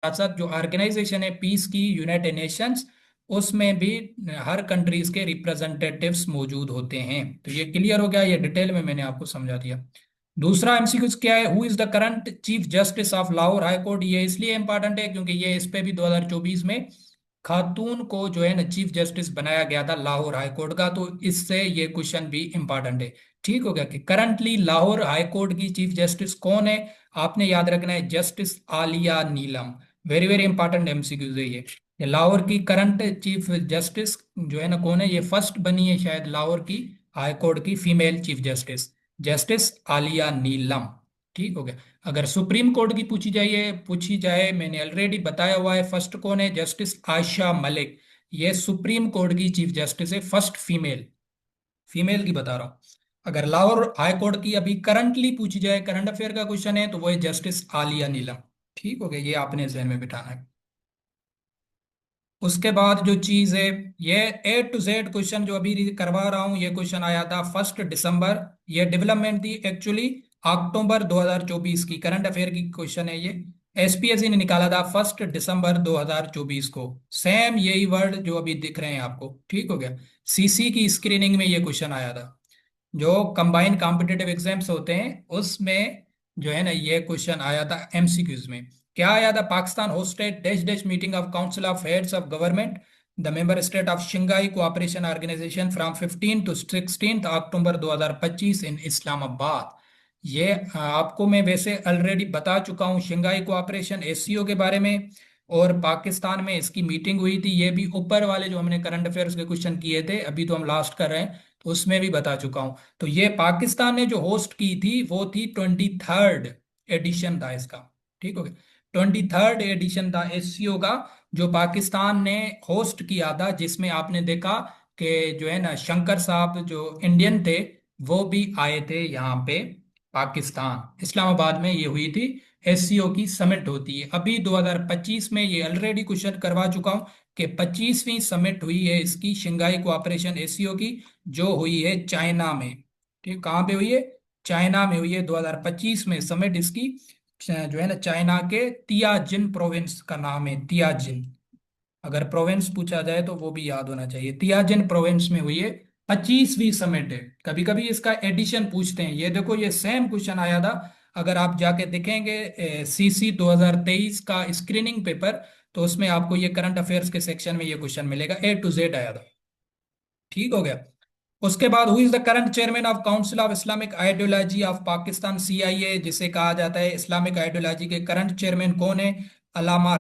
साथ साथ जो ऑर्गेनाइजेशन है पीस की, यूनाइटेड नेशंस, उसमें भी हर कंट्रीज के रिप्रेजेंटेटिव्स मौजूद होते हैं। तो ये क्लियर हो गया, ये डिटेल में मैंने आपको समझा दिया। दूसरा एमसीक्यू क्या है, who is the current chief justice of Lahore high court. ये इसलिए इंपॉर्टेंट है क्योंकि ये इस पे भी 2024 में खातून को जो है ना चीफ जस्टिस बनाया गया था लाहौर हाई कोर्ट का, तो इससे ये क्वेश्चन भी इंपॉर्टेंट है। ठीक हो गया कि करंटली लाहौर हाई कोर्ट की चीफ जस्टिस कौन है। आपने याद रखना है जस्टिस आलिया नीलम। वेरी वेरी इंपॉर्टेंट एमसीक्यूज है ये लाहौर की करंट चीफ जस्टिस जो है ना कौन है, ये फर्स्ट बनी है शायद लाहौर की हाई कोर्ट की female chief justice, justice Aliya Neelam. ठीक हो गया। अगर सुप्रीम कोर्ट की पूछी जाए, मैंने ऑलरेडी बताया हुआ है फर्स्ट कौन है, जस्टिस आयशा मलिक। ये सुप्रीम कोर्ट की चीफ जस्टिस है, फर्स्ट फीमेल, फीमेल की बता रहा हूं। अगर लाहौर हाई कोर्ट की अभी करंटली पूछी जाए, करंट अफेयर का क्वेश्चन है, तो वो है जस्टिस आलिया नीलम। ठीक हो गया, ये आपने जहन में बिठाना है। उसके बाद जो चीज है, ये A to Z क्वेश्चन जो अभी करवा रहा हूं, ये क्वेश्चन आया था 1 दिसंबर। ये डेवलपमेंट थी एक्चुअली अक्टूबर 2024 की, करंट अफेयर की क्वेश्चन है ये। एसपीएससी ने निकाला था 1 दिसंबर 2024 को। सेम यही वर्ड जो अभी दिख रहे हैं आपको। ठीक हो गया। सीसी की स्क्रीनिंग में ये क्वेश्चन आया था, जो कंबाइंड कॉम्पिटिटिव एग्जाम्स होते हैं उसमें जो है ना ये क्वेश्चन आया था एमसीक्यूज में। क्या आया था, Pakistan hosted dash dash meeting of council of heads of government the member state of Shanghai cooperation organisation from 15 to 16 October 2025 in Islamabad. ये आपको मैं वैसे ऑलरेडी बता चुका हूँ शंघाई कोऑपरेशन एससीओ के बारे में, और पाकिस्तान में इसकी मीटिंग हुई थी। ये भी ऊपर वाले जो हमने करंट अफेयर्स के क्वेश्चन किए थे, अभी तो हम लास्ट कर रहे हैं, तो उसमें भी बता चुका हूं। तो ये पाकिस्तान ने जो होस्ट की थी वो थी 23rd एडिशन था इसका। ठीक हो गया, 23rd एडिशन था एससीओ का, जो पाकिस्तान ने होस्ट किया था, जिसमें आपने देखा कि जो है ना शंकर साहब जो इंडियन थे वो भी आए थे यहाँ पे पाकिस्तान, इस्लामाबाद में ये हुई थी एससीओ की समिट होती है। अभी 2025 में ये ऑलरेडी क्वेश्चन करवा चुका हूं कि 25वीं समिट हुई है इसकी शंघाई कोऑपरेशन एससीओ की, जो हुई है चाइना में। ठीक, कहाँ पे हुई है, चाइना में हुई है 2025 में समिट इसकी। जो है ना चाइना के तियाजिन प्रोविंस का नाम है, तियाजिन। अगर प्रोविंस पूछा जाए तो वो भी याद होना चाहिए, तियाजिन प्रोविंस में हुई है 25वीं समिट है। कभी कभी इसका एडिशन पूछते हैं, ये देखो ये सेम क्वेश्चन आया था। अगर आप जाके देखेंगे सीसी 2023 का स्क्रीनिंग पेपर, तो उसमें आपको ये करंट अफेयर्स के सेक्शन में ये क्वेश्चन मिलेगा, A to Z आया था। ठीक हो गया। उसके बाद who is the current chairman of council of Islamic ideology of Pakistan, CIA जिसे कहा जाता है, इस्लामिक आइडियोलॉजी के करंट चेयरमैन कौन है, अलामा